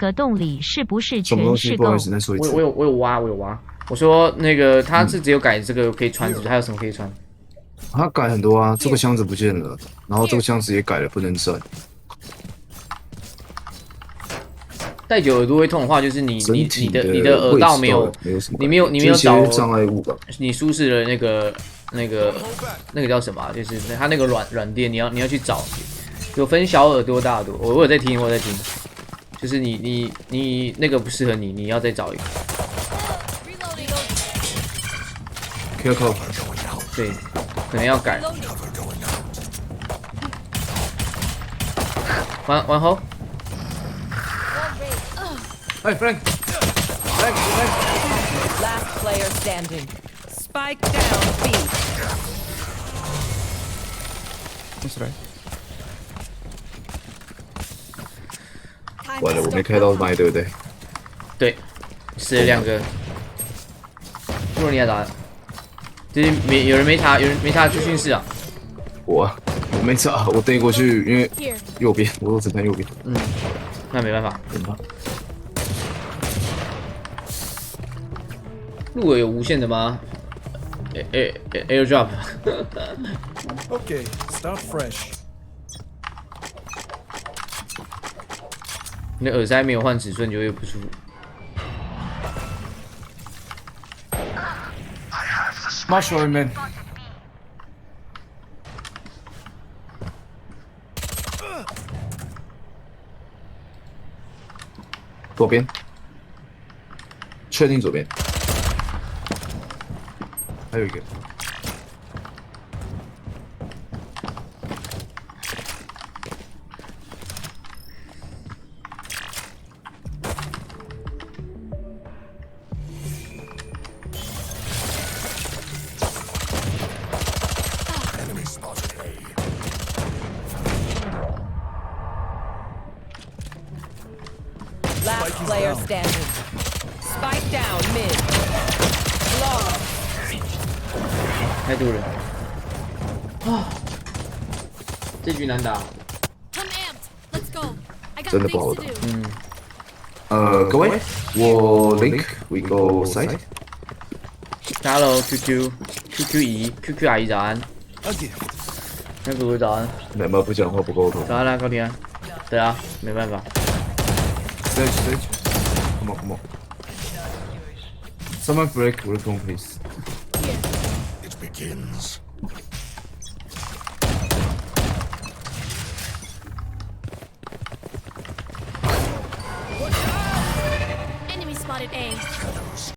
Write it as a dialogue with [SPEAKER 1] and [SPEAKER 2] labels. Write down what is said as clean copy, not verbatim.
[SPEAKER 1] 个洞里是不是
[SPEAKER 2] 什么东西？
[SPEAKER 1] 全是够？
[SPEAKER 2] 不好意思，再说一次。
[SPEAKER 3] 我有挖。我说那个他是只有改这个可以穿，是不是？还有什么可以穿？
[SPEAKER 2] 他改很多啊，这个箱子不见了，然后这个箱子也改了，不能转。
[SPEAKER 3] 戴久耳朵会痛的话，就是你
[SPEAKER 2] 整体
[SPEAKER 3] 的耳道没有，
[SPEAKER 2] 没有什么，
[SPEAKER 3] 你没有
[SPEAKER 2] 就一些
[SPEAKER 3] 找
[SPEAKER 2] 障碍物吧。
[SPEAKER 3] 你舒适的那个叫什么啊？就是它那个软垫，你要去找。有分小耳朵、大耳朵，我有在听，就是你那个不适合你，你要再找一个。
[SPEAKER 2] Kill call，
[SPEAKER 3] 对，可能要改。完后。
[SPEAKER 2] 哎 Frank，
[SPEAKER 4] Last player standing. Spike down B.
[SPEAKER 2] That's right。完了，我没开到麦，对不对？
[SPEAKER 3] 对，死了2个。布洛尼亚打，就是有人没查资讯室啊。
[SPEAKER 2] 我没查，我背过去，因为右边，我只看右边。
[SPEAKER 3] 那没办法。
[SPEAKER 2] 对吧？
[SPEAKER 3] 路有无限的吗？airdrop。
[SPEAKER 5] Okay, start fresh.
[SPEAKER 3] 你的耳塞没有换尺寸，就会不舒服。
[SPEAKER 2] Marshall man。左边，确定左边，还有一个。
[SPEAKER 4] Last player standing. Spike down mid. Long.
[SPEAKER 3] 太多人。这局难打。
[SPEAKER 6] I'm amped. Let's go. I got
[SPEAKER 2] 真的
[SPEAKER 6] things
[SPEAKER 2] 不好
[SPEAKER 6] to
[SPEAKER 2] 打。
[SPEAKER 6] do.
[SPEAKER 2] 各位，我 link we go side。
[SPEAKER 3] Hello QQ 姨 QQ 阿姨早安。
[SPEAKER 5] A gift.
[SPEAKER 3] 那哥哥早安。
[SPEAKER 2] 两边不讲话不沟通。
[SPEAKER 3] 早安啦，高天。对啊，没办法。
[SPEAKER 2] Stage. Come on. Someone break phone please.
[SPEAKER 5] It begins.
[SPEAKER 6] Enemy spotted A.